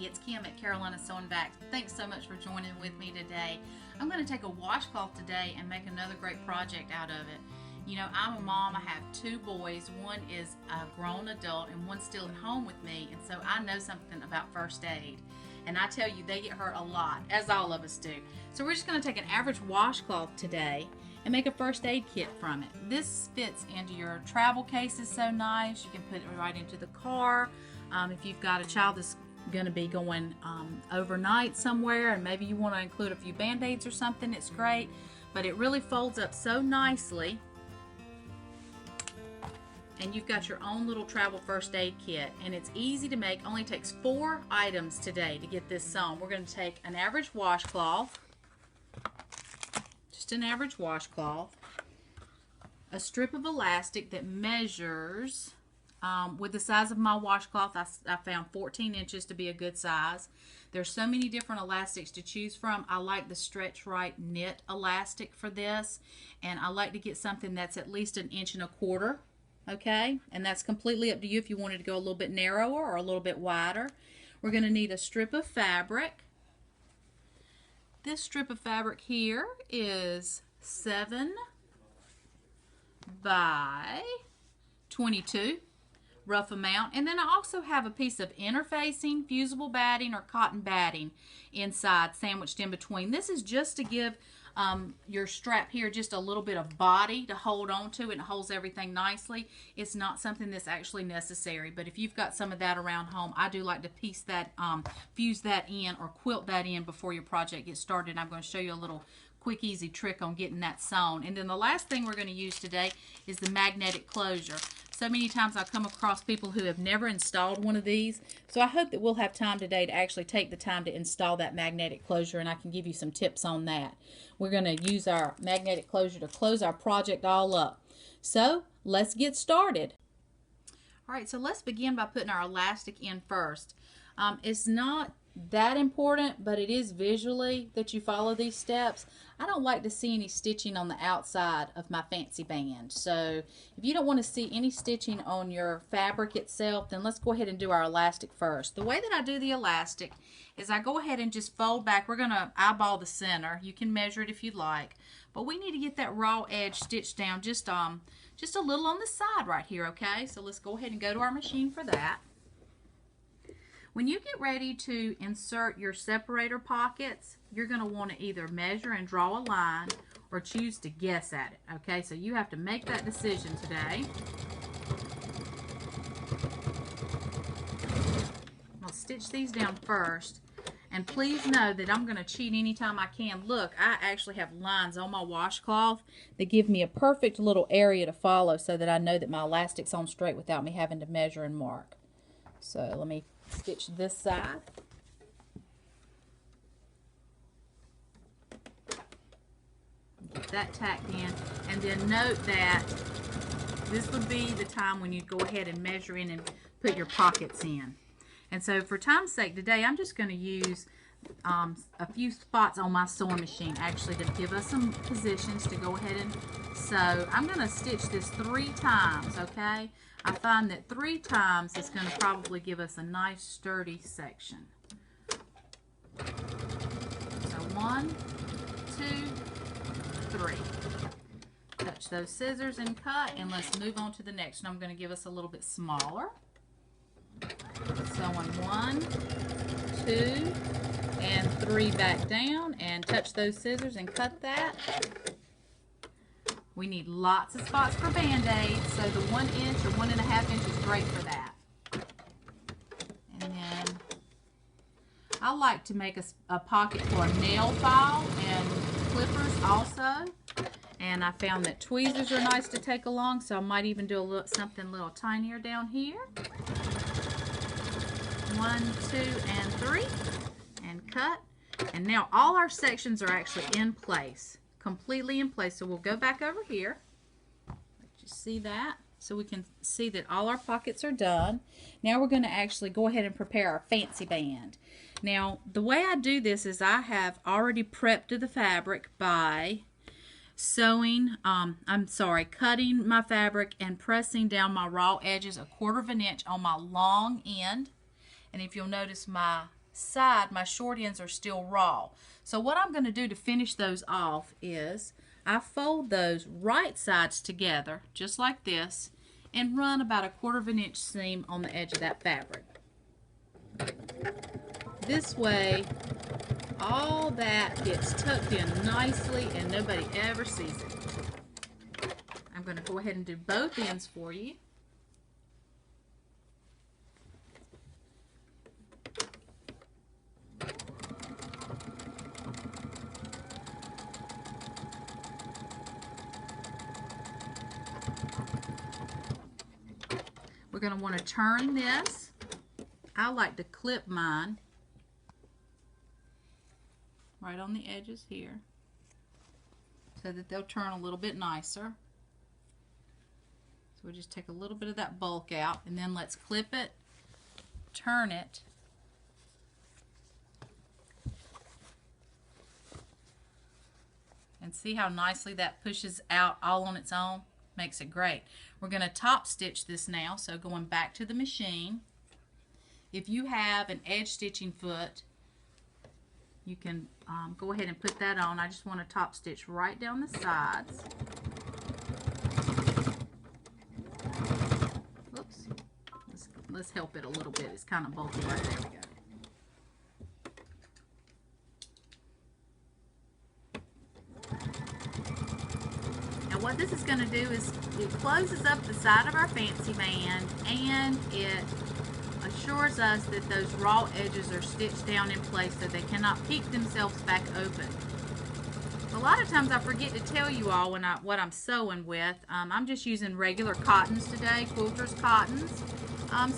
it's Kim at Carolina Sewing Back. Thanks so much for joining with me today. I'm going to take a washcloth today and make another great project out of it. You know, I'm a mom. I have two boys. One is a grown adult and one's still at home with me, and so I know something about first aid. And I tell you, they get hurt a lot, as all of us do. So we're just going to take an average washcloth today and make a first aid kit from it. This fits into your travel cases so nice. You can put it right into the car. If you've got a child that's going to be going overnight somewhere and maybe you want to include a few band-aids or something, it's great. But it really folds up so nicely. And you've got your own little travel first aid kit, and it's easy to make. Only takes 4 items today to get this sewn. We're going to take an average washcloth, just an average washcloth, a strip of elastic that measures with the size of my washcloth. I found 14 inches to be a good size. There's so many different elastics to choose from. I like the Stretch Right knit elastic for this, and I like to get something that's at least 1.25 inches. Okay, and that's completely up to you if you wanted to go a little bit narrower or a little bit wider. We're going to need a strip of fabric. This strip of fabric here is 7 by 22, rough amount. And then I also have a piece of interfacing, fusible batting or cotton batting inside, sandwiched in between. This is just to give your strap here just a little bit of body to hold on to, and it holds everything nicely. It's not something that's actually necessary, but if you've got some of that around home, I do like to piece that, fuse that in or quilt that in before your project gets started. I'm going to show you a little quick easy trick on getting that sewn. And then the last thing we're going to use today is the magnetic closure. So many times I come across people who have never installed one of these, so I hope that we'll have time today to actually take the time to install that magnetic closure, and I can give you some tips on that. We're going to use our magnetic closure to close our project all up. So let's get started. All right, so let's begin by putting our elastic in first. It's not that important, but it is visually that you follow these steps. I don't like to see any stitching on the outside of my fancy band, so if you don't want to see any stitching on your fabric itself, then let's go ahead and do our elastic first. The way that I do the elastic is I go ahead and just fold back. We're going to eyeball the center. You can measure it if you'd like, but we need to get that raw edge stitched down just a little on the side right here. Okay, so let's go ahead and go to our machine for that. When you get ready to insert your separator pockets, you're going to want to either measure and draw a line or choose to guess at it. Okay, so you have to make that decision today. I'll stitch these down first, and please know that I'm going to cheat anytime I can. Look, I actually have lines on my washcloth that give me a perfect little area to follow so that I know that my elastic's on straight without me having to measure and mark. So let me stitch this side. Get that tacked in, and then note that this would be the time when you go ahead and measure in and put your pockets in. And so for time's sake today, I'm just going to use a few spots on my sewing machine actually to give us some positions to go ahead and sew. I'm going to stitch this 3 times, okay? I find that 3 times is going to probably give us a nice sturdy section. So 1, 2, 3. Touch those scissors and cut, and let's move on to the next one. I'm going to give us a little bit smaller. Sewing 1, 2, and 3 back down, and touch those scissors and cut that. We need lots of spots for band-aids, so the 1 inch or 1.5 inch is great for that. And then I like to make a pocket for a nail file and clippers also. And I found that tweezers are nice to take along, so I might even do something a little tinier down here. 1, 2, and 3, and cut. And now all our sections are actually in place, completely in place. So we'll go back over here. Let you see that, so we can see that all our pockets are done. Now we're going to actually go ahead and prepare our fancy band. Now the way I do this is I have already prepped the fabric by cutting my fabric and pressing down my raw edges 1/4 inch on my long end. And if you'll notice, my side, my short ends are still raw. So what I'm going to do to finish those off is I fold those right sides together, just like this, and run about 1/4 of an inch seam on the edge of that fabric. This way, all that gets tucked in nicely and nobody ever sees it. I'm going to go ahead and do both ends for you. We're going to want to turn this. I like to clip mine right on the edges here so that they'll turn a little bit nicer. So we'll just take a little bit of that bulk out, and then let's clip it, turn it, and see how nicely that pushes out all on its own. Makes it great. We're going to top stitch this now, so going back to the machine. If you have an edge stitching foot, you can go ahead and put that on. I just want to top stitch right down the sides. Whoops. Let's help it a little bit. It's kind of bulky right there. We go. What this is going to do is it closes up the side of our fancy band, and it assures us that those raw edges are stitched down in place so they cannot peek themselves back open. A lot of times I forget to tell you all what I'm sewing with. I'm just using regular cottons today, quilters cottons.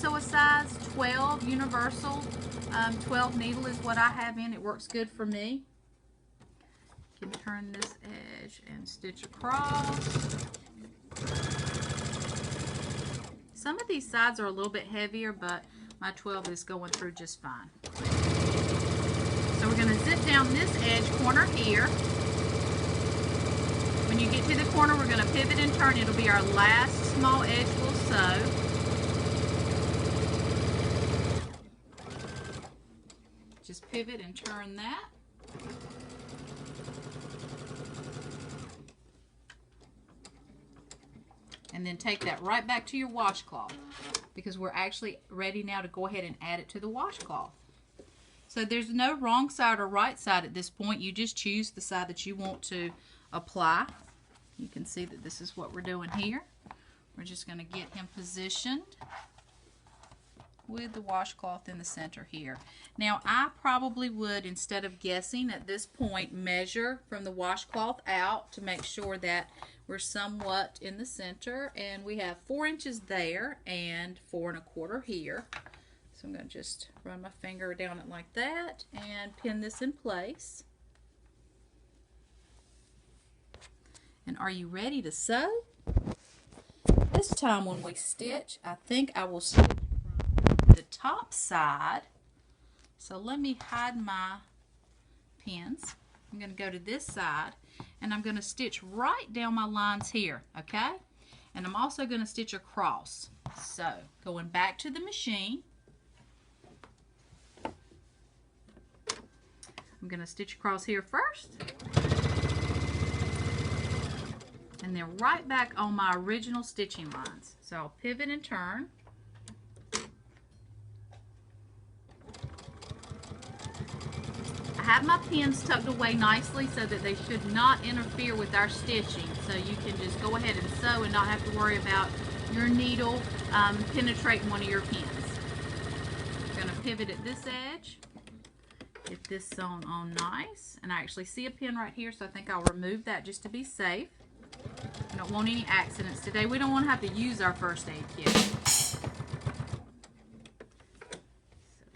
So a size 12 universal 12 needle is what I have in. It works good for me. Can turn this edge and stitch across. Some of these sides are a little bit heavier, but my 12 is going through just fine. So we're going to zip down this edge corner here. When you get to the corner, we're going to pivot and turn. It'll be our last small edge we'll sew. Just pivot and turn that. And then take that right back to your washcloth, because we're actually ready now to go ahead and add it to the washcloth. So there's no wrong side or right side at this point. You just choose the side that you want to apply. You can see that this is what we're doing here. We're just going to get him positioned with the washcloth in the center here. Now I probably would, instead of guessing at this point, measure from the washcloth out to make sure that we're somewhat in the center, and we have 4 inches there and 4 1/4 here. So I'm going to just run my finger down it like that and pin this in place. And are you ready to sew? This time when we stitch, I think I will stitch from the top side. So let me hide my pins. I'm going to go to this side, and I'm going to stitch right down my lines here, okay? And I'm also going to stitch across. So going back to the machine, I'm going to stitch across here first, and then right back on my original stitching lines. So I'll pivot and turn. I have my pins tucked away nicely so that they should not interfere with our stitching. So you can just go ahead and sew and not have to worry about your needle penetrating one of your pins. I'm going to pivot at this edge. Get this sewn on nice. And I actually see a pin right here, so I think I'll remove that just to be safe. I don't want any accidents today. We don't want to have to use our first aid kit. So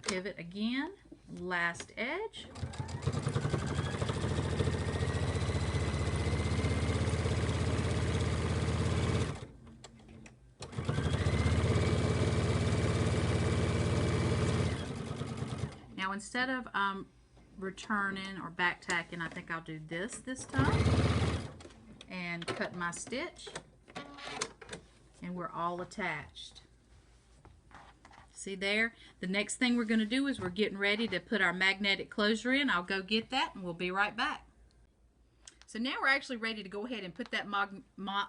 pivot again. Last edge. Now instead of returning or back tacking, I think I'll do this time and cut my stitch, and we're all attached. See there? The next thing we're going to do is we're getting ready to put our magnetic closure in. I'll go get that and we'll be right back. So now we're actually ready to go ahead and put that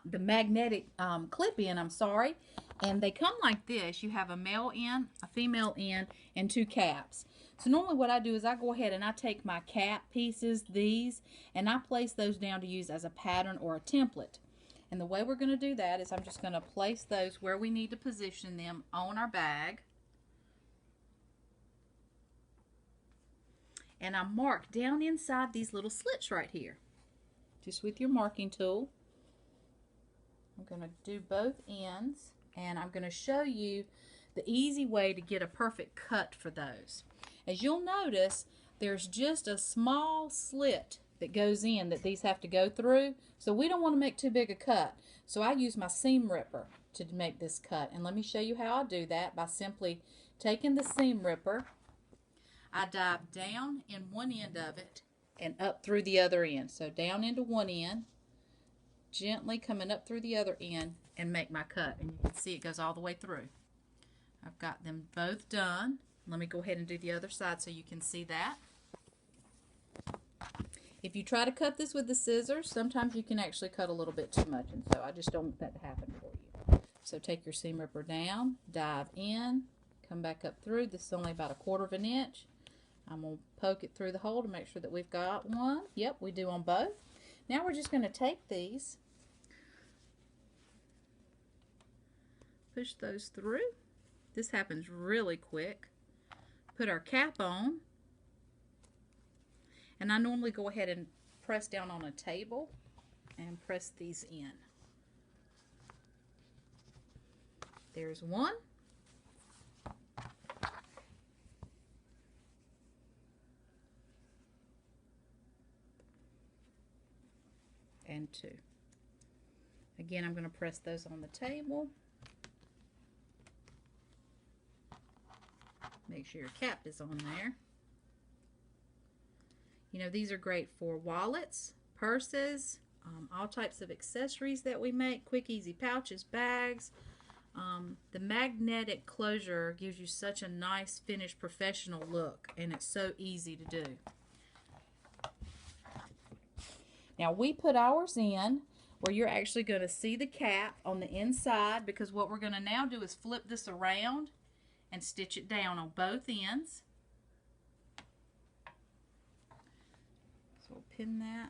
the magnetic clip in, and they come like this. You have a male end, a female end, and 2 caps. So normally what I do is I go ahead and I take my cap pieces, these, and I place those down to use as a pattern or a template. And the way we're going to do that is I'm just going to place those where we need to position them on our bag. And I mark down inside these little slits right here, just with your marking tool. I'm going to do both ends, and I'm going to show you the easy way to get a perfect cut for those. As you'll notice, there's just a small slit that goes in that these have to go through, so we don't want to make too big a cut. So I use my seam ripper to make this cut, and let me show you how I do that by simply taking the seam ripper. I dive down in one end of it and up through the other end. So down into one end, gently coming up through the other end, and make my cut. And you can see it goes all the way through. I've got them both done. Let me go ahead and do the other side so you can see that. If you try to cut this with the scissors, sometimes you can actually cut a little bit too much, and so I just don't want that to happen for you. So take your seam ripper down, dive in, come back up through. This is only about 1/4 of an inch. I'm going to poke it through the hole to make sure that we've got one. Yep, we do on both. Now we're just going to take these, push those through. This happens really quick. Put our cap on. And I normally go ahead and press down on a table and press these in. There's one. And 2. Again, I'm going to press those on the table. Make sure your cap is on there. You know, these are great for wallets, purses, all types of accessories that we make, quick, easy pouches, bags. The magnetic closure gives you such a nice, finished, professional look, and it's so easy to do. Now we put ours in where you're actually going to see the cap on the inside, because what we're going to now do is flip this around and stitch it down on both ends. So we'll pin that.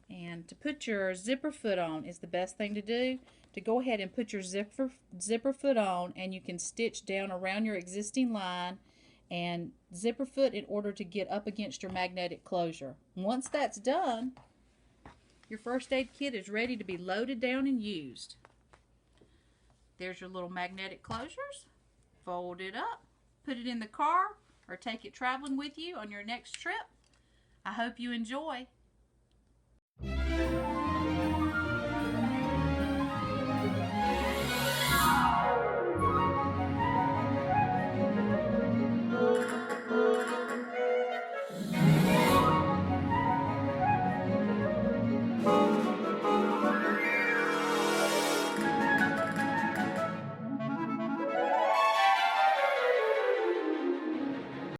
And to put your zipper foot on is the best thing to do. To go ahead and put your zipper foot on, and you can stitch down around your existing line and zipper foot in order to get up against your magnetic closure. Once that's done, your first aid kit is ready to be loaded down and used. There's your little magnetic closures. Fold it up, put it in the car, or take it traveling with you on your next trip. I hope you enjoy.